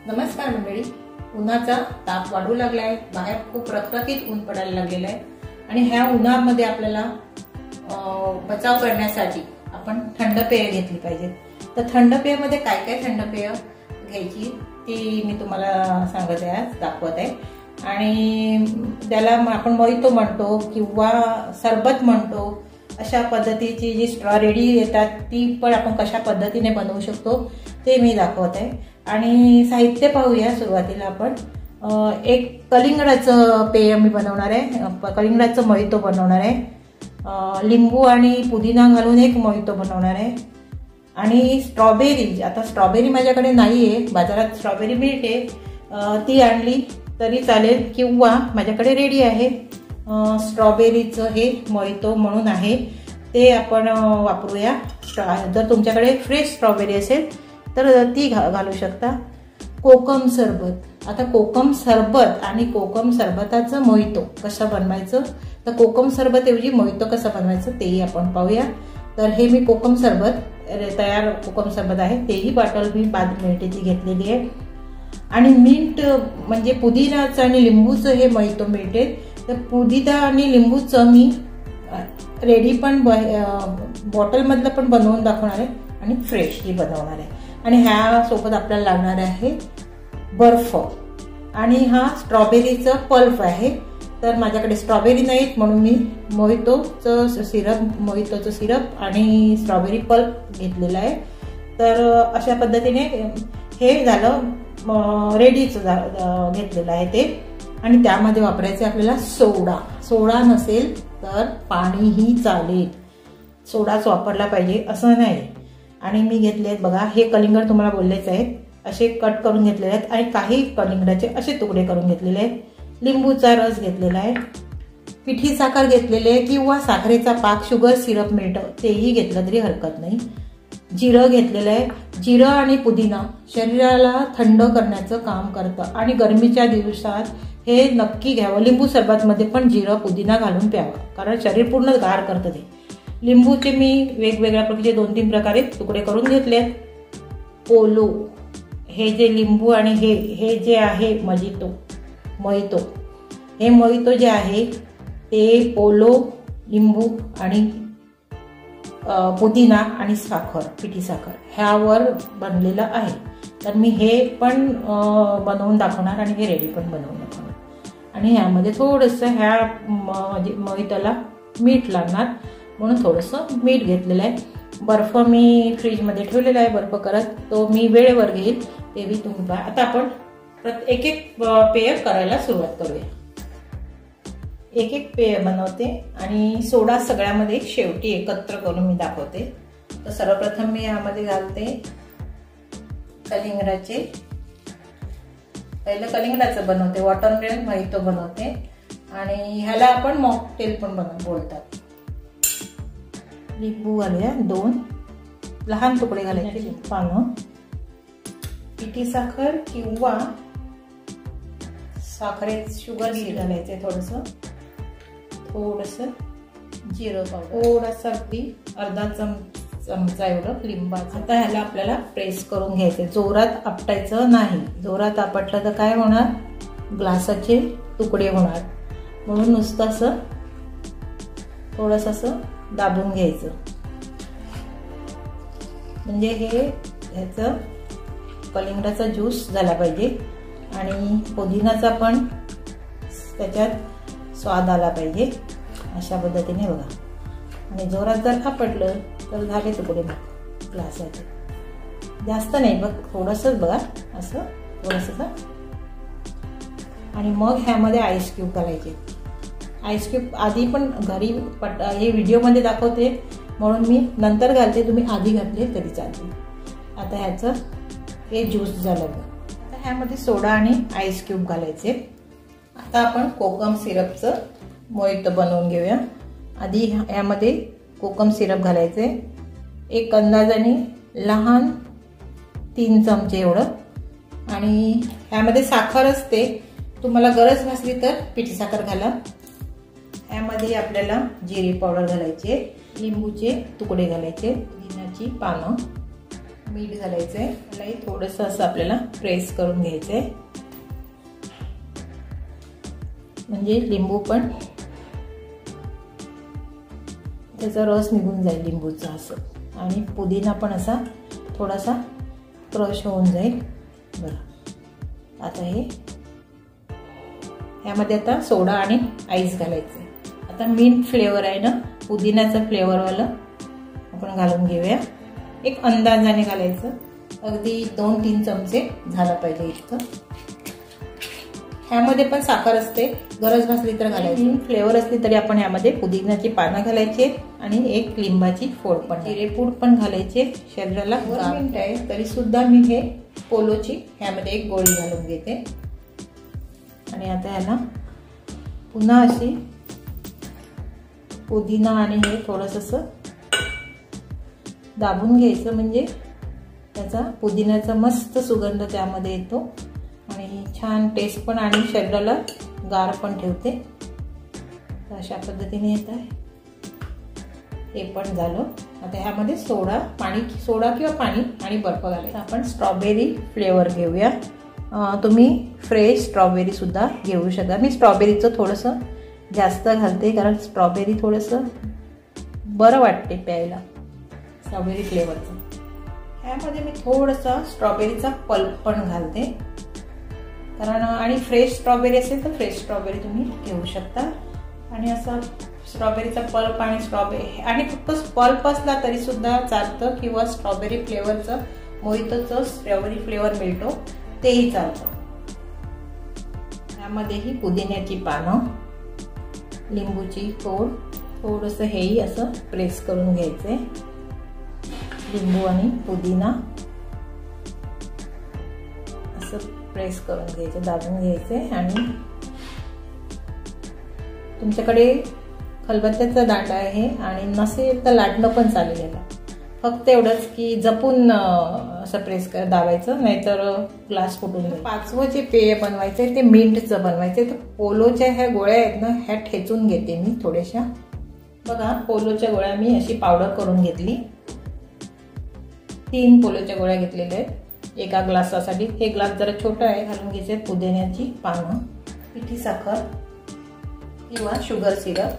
नमस्कार मंडळी, उन्हाचा ताप वाढू लागलाय, बाहेर खूप रखरखीत ऊन पडायला लागलेलं आहे आणि ह्या उन्हामध्ये आपल्याला बचाव करण्यासाठी आपण थंड पेय घेतली पाहिजेत। तर थंड पेयमध्ये काय काय थंड पेय घ्यायची ती मी तुम्हाला सांगत आहे, दाखवत आहे। आणि त्याला आपण मोहितो म्हणतो किंवा सरबत म्हणतो। अशा पद्धतीची जी स्ट्रॉ रेडी येतात ती पण आपण कशा पद्धतीने बनवू शकतो ते मी दाखवत आहे। आणि साहित्य पाहूया। सुरुवातीला आपण एक कलिंगडाचं पेय मी बनवणार आहे, कलिंगडाचं मोहितो बनवणार आहे। लिंबू आणि पुदिना घालून एक मोहितो बनवणार आहे। आणि स्ट्रॉबेरी, आता स्ट्रॉबेरी माझ्याकडे नाहीये, बाजारात स्ट्रॉबेरी मिळते, ती आणली तरी चालेल किंवा माझ्याकडे रेडी आहे स्ट्रॉबेरीचं हे मोहितो म्हणून आहे, ते आपण वापरूया। जर तुमच्याकडे फ्रेश स्ट्रॉबेरी असेल तर ती घालू शकता। कोकम सरबत, आता कोकम सरबत आणि कोकम सरबताचं मोहितो कसं बनवायचं, तर कोकम सरबत ऐवजी मोहितो कसं बनवायचं तेही आपण पाहूया। तर हे मी कोकम सरबत, तयार कोकम सरबत आहे, तेही बॉटल मी 5 मिनिटाची घेतलेली आहे। आणि मिंट म्हणजे पुदिनाचं आणि लिंबूचं हे मोहितो मिळते, तर पुदिना आणि लिंबूचं मी रेडी पण बॉटलमधलं पण बनवून दाखवणार आहे आणि फ्रेशही बनवणार आहे। आणि ह्या सोबत आपल्याला लागणार आहे बर्फ आणि हा स्ट्रॉबेरीचा पल्प आहे। तर माझ्याकडे स्ट्रॉबेरी नाहीत म्हणून मी मोहितोचं सिरप आणि स्ट्रॉबेरी पल्प घेतलेला आहे। तर अशा पद्धतीने हे झालं, रेडीच घेतलेलं आहे ते। आणि त्यामध्ये वापरायचे आपल्याला सोडा नसेल तर पाणीही चालेल, सोडाच वापरला पाहिजे असं नाही। आणि मी घेतले आहेत बघा, हे कलिंगड तुम्हाला बोललेच आहेत, असे कट करून घेतलेले आहेत आणि काही कलिंगडाचे असे तुकडे करून घेतलेले आहेत। लिंबूचा रस घेतलेला आहे, पिठी साखर घेतलेली आहे किंवा साखरेचा पाक, शुगर सिरप मिळतं तेही घेतलं तरी हरकत नाही। जिरं घेतलेलं आहे, जिरं आणि पुदिना शरीराला थंड करण्याचं काम करतं आणि गरमीच्या दिवसात हे नक्की घ्यावं। लिंबू सरबतमध्ये पण जिरं पुदिना घालून प्यावं, कारण शरीर पूर्ण गार करतं ते। लिंबूचे मी वेगवेगळ्या प्रकारचे 2-3 प्रकारे तुकडे करून घेतलेत। पोलो, हे जे लिंबू आणि हे जे आहे मोहितो, हे मोहितो जे आहे ते पोलो, लिंबू आणि पुदिना आणि साखर, पिठी साखर ह्यावर बनलेलं आहे। तर मी हे पण बनवून दाखवणार आणि हे रेडी पण बनवून दाखवणार। आणि ह्यामध्ये थोडंसं ह्या मोहितोला मीठ लागणार म्हणून थोडंसं मीठ घेतलेलं आहे। बर्फ मी फ्रीजमध्ये ठेवलेला आहे, बर्फ करत, तो मी वेळेवर घेईल, ते बी तुम्ही पहा। आता आपण एक एक पेय करायला सुरुवात करूया। एक एक पेय बनवते आणि सोडा सगळ्यामध्ये शेवटी एकत्र करून मी दाखवते। तर सर्वप्रथम मी यामध्ये घालते कलिंगडाचे, पहिलं कलिंगडाचं बनवते, वॉटरमेलन मोहितो बनवते आणि ह्याला आपण मॉकटेल पण बोलतात। लिंबू घालूया, 2 लहान तुकडे घालायचे, पानं, पिठी साखर किंवा शुगर घालायचे, थोडंसं जिरं पावडर, थोडासा अगदी अर्धा चमचा एवढं लिंबाचं। आता ह्याला आपल्याला प्रेस करून घ्यायचे, जोरात आपटायचं नाही, जोरात आपटलं तर काय होणार, ग्लासाचे तुकडे होणार, म्हणून नुसतं असं थोडंसं असं दाबून घ्यायचं, म्हणजे ह्याचं कलिंगडाचा ज्यूस झाला पाहिजे आणि पुदिनाचा पण त्याच्यात स्वाद आला पाहिजे, अशा पद्धतीने बघा। आणि जोरात जर आपटलं तर झाले तुकडे ग्लासाचे, जास्त नाही बघ, थोडंसंच बघा, असं थोडंसं। आणि मग ह्यामध्ये आईस क्यूब घालायचे। आईस क्यूब आधी पण घरी हे व्हिडिओमध्ये दाखवते म्हणून मी नंतर घालते, तुम्ही आधी घातले तरी चालते। आता ह्याचं हे ज्यूस झालं, तर ह्यामध्ये सोडा आणि आईस क्यूब घालायचे। आता आपण कोकम सिरपचं मोहितो बनवून घेऊया। आधी ह्यामध्ये कोकम सिरप घालायचे, एक अंदाजाने लहान 3 चमचे एवढं। आणि ह्यामध्ये साखर असते, तुम्हाला गरज भासली तर पिठी साखर घाला। ह्यामध्ये आपल्याला जिरे पावडर घालायचे, लिंबूचे तुकडे घालायचे, पुदिन्याची पानं, मीठ घालायचंय. त्यालाही थोडंसं असं आपल्याला प्रेस करून घ्यायचंय, म्हणजे लिंबू पण त्याचा रस निघून जाईल लिंबूचा असं, आणि पुदिना पण असा थोडासा क्रश होऊन जाईल. बरं, आता ह्यामध्ये आता सोडा आणि आईस घालायचं. आता मिंट फ्लेवर आहे ना, पुदिन्याचं फ्लेवरवालं आपण घालून घेऊया. एक अंदाजाने घालायचं, अगदी 2-3 चमचे झाला पाहिजे इतकं. ह्यामध्ये पण साखर असते, गरज भासली तर घालायची. फ्लेवर असली तरी आपण ह्यामध्ये पुदिन्याची पानं घालायची आणि एक लिंबाची फोड पण, जिरेपूड पण घालायचे. शरीराला मिंट आहे तरी सुद्धा मी हे पोलोची ह्यामध्ये एक गोळी घालून घेते. आणि आता ह्याला पुन्हा अशी पुदिना आणि हे थोडंसं दाबून घ्यायचं, म्हणजे त्याचा पुदिन्याचा मस्त सुगंध त्यामध्ये येतो आणि छान टेस्ट पण आणि शरीराला गार पण ठेवते. तर अशा पद्धतीने येत आहे. हे पण झालं. आता ह्यामध्ये सोडा किंवा पाणी आणि बर्फ घालायचं. आपण स्ट्रॉबेरी फ्लेवर घेऊया. तुम्ही फ्रेश स्ट्रॉबेरी सुद्धा घेऊ शकता. मी स्ट्रॉबेरीचं थोडंसं जास्त घालते, कारण स्ट्रॉबेरी थोडंसं बरं वाटते प्यायला, स्ट्रॉबेरी फ्लेवरचं. ह्यामध्ये मी थोडंसं स्ट्रॉबेरीचा पल्प पण घालते, कारण आणि फ्रेश स्ट्रॉबेरी असेल तर फ्रेश स्ट्रॉबेरी तुम्ही घेऊ शकता. आणि असं स्ट्रॉबेरीचा पल्प आणि स्ट्रॉबेरी आणि फक्त पल्प असला तरी सुद्धा चालतं, किंवा स्ट्रॉबेरी फ्लेवरचं मोहितोचं स्ट्रॉबेरी फ्लेवर मिळतो तेही चालतं. यामध्येही पुदिन्याची पानं, लिंबूची फोड, थोडंसं हेही असं प्रेस करून घ्यायचंय. लिंबू आणि पुदिना असं प्रेस करून घ्यायचं, दाबून घ्यायचे. आणि तुमच्याकडे खलबत्त्याचा दांडा आहे आणि नसेल तर लाटणं पण चालेल याला. फक्त एवढंच की जपून असं प्रेस दाबायचं, नाहीतर ग्लास फुटून जाईल. 5वं जे पेय बनवायचंय ते मिंटचं बनवायचंय. तर पोलोच्या ह्या गोळ्या आहेत ना, ह्या ठेचून घेते मी थोड्याशा. बघा, पोलोच्या गोळ्या मी अशी पावडर करून घेतली. 3 पोलोच्या गोळ्या घेतलेल्या आहेत एका ग्लासासाठी. हे ग्लास जरा छोटा आहे. घालून घ्यायचे पुदिन्याची पानं, पिठी साखर किंवा शुगर सिरप,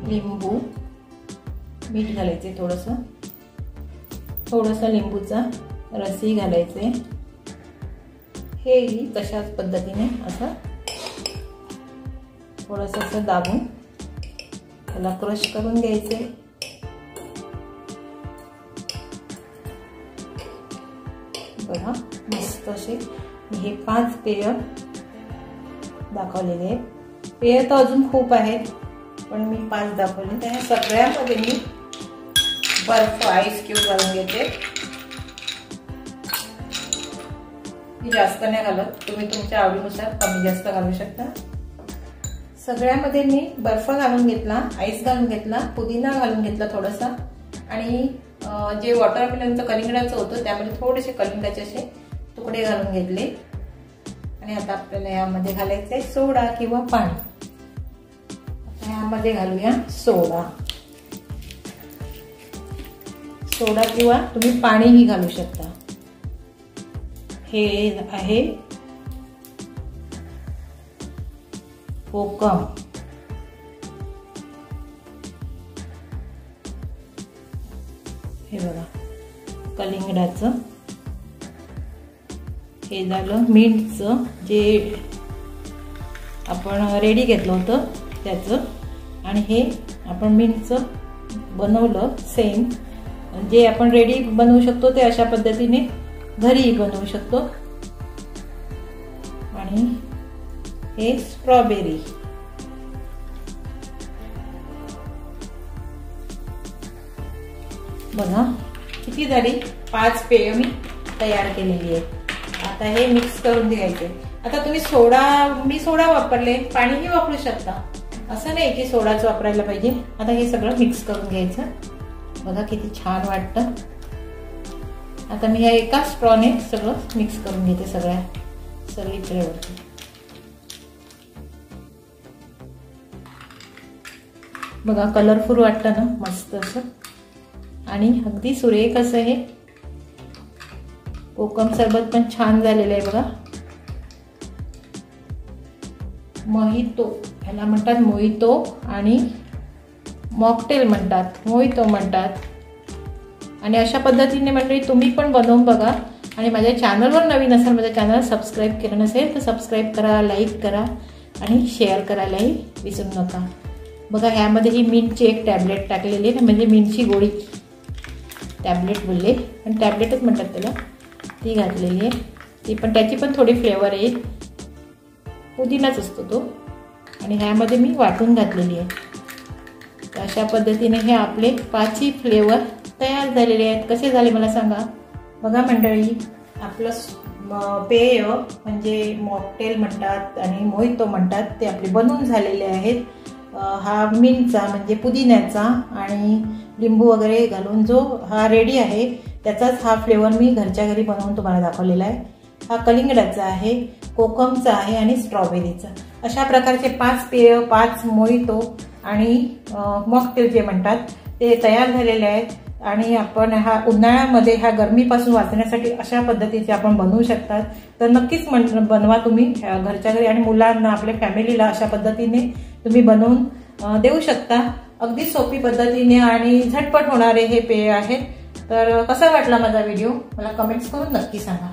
लिंबू, मीठ घालायचे, थोडंसं लिंबूचा रसही घालायचे. हेही तशाच पद्धतीने असं थोडंसं असं दाबून त्याला क्रश करून घ्यायचे. बघा, मस्त असे हे 5 पेय दाखवलेले आहेत. पेय तर अजून खूप आहेत, पण मी 5 दाखवले. त्या सगळ्यामध्ये मी बर्फ, आईस क्यूब घालून घेते. मी जास्त नाही घालत, तुम्ही तुमच्या आवडीनुसार कमी जास्त घालू शकता. सगळ्यामध्ये मी बर्फ घालून घेतला, आईस घालून घेतला, पुदिना घालून घेतला थोडासा, आणि जे वॉटरमेलनचं कलिंगडाचं होतं त्यामध्ये थोडेसे कलिंगडाचे असे तुकडे घालून घेतले. आणि आता आपल्याला यामध्ये घालायचंय सोडा किंवा पाणी. यामध्ये घालूया सोडा किंवा तुम्ही पाणीही घालू शकता. हे आहे कोकम. हे बघा, कलिंगडाचं. हे झालं मिंटचं, जे आपण रेडी घेतलं होतं त्याचं. आणि हे आपण मिंटचं बनवलं सेम, जे आपण रेडी बनवू शकतो ते अशा पद्धतीने घरीही बनवू शकतो. आणि हे स्ट्रॉबेरी. बघा किती झाली, 5 पेय मी तयार केलेली आहे. आता हे मिक्स करून द्यायचे. आता तुम्ही मी सोडा वापरले, पाणीही वापरू शकता, असं नाही की सोडाच वापरायला पाहिजे. आता हे सगळं मिक्स करून घ्यायचं. बघा किती छान वाटतं. आता मी या एका स्ट्रॉने सगळं मिक्स करून घेते सगळीकडे वरती. बघा कलरफुल वाटतं ना, मस्त असं. आणि अगदी सुरेख असं हे कोकम सरबत पण छान झालेलं आहे बघा. मोहितो ह्याला म्हणतात, मोहितो आणि मॉकटेल म्हणतात, मोहितो म्हणतात. आणि अशा पद्धतीने मंडळी तुम्ही पण बनवून बघा. आणि माझ्या चॅनलवर नवीन असाल, माझ्या चॅनल सबस्क्राईब केलं नसेल तर सबस्क्राईब करा, लाईक करा आणि शेअर करायलाही विसरू नका. बघा ह्यामध्ये ही मिंटची एक टॅबलेट टाकलेली आहे, म्हणजे मिंटची गोळी, टॅबलेट बोलले पण टॅबलेटच म्हणतात त्याला, ती घातलेली आहे. ती पण त्याची पण थोडी फ्लेवर आहे, पुदिनाच असतो तो. आणि ह्यामध्ये मी वाटून घातलेली आहे. अशा पद्धतीने हे आपले 5ही फ्लेवर तयार झालेले आहेत. कसे झाले मला सांगा. बघा मंडळी, आपलं पेय म्हणजे मॉकटेल म्हणतात आणि मोहितो म्हणतात ते आपले बनवून झालेले आहेत. हा मिंटचा म्हणजे पुदिन्याचा आणि लिंबू वगैरे घालून जो हा रेडी आहे त्याचाच हा फ्लेवर मी घरच्या घरी बनवून तुम्हाला दाखवलेला आहे. हा कलिंगडाचा आहे, कोकमचा आहे आणि स्ट्रॉबेरीचा. अशा प्रकारचे 5 पेय, 5 मोहितो आणि मॉकटेल जे म्हणतात ते तयार झालेले आहेत. आणि आपण हा उन्हाळ्यामध्ये ह्या गरमीपासून वाचण्यासाठी अशा पद्धतीचे आपण बनवू शकतात. तर नक्कीच बनवा तुम्ही घरच्या घरी आणि मुलांना, आपल्या फॅमिलीला अशा पद्धतीने तुम्ही बनवून देऊ शकता. अगदी सोपी पद्धतीने आणि झटपट होणारे हे पेय आहेत. तर कसा वाटला माझा व्हिडिओ मला कमेंट्स करून नक्की सांगा.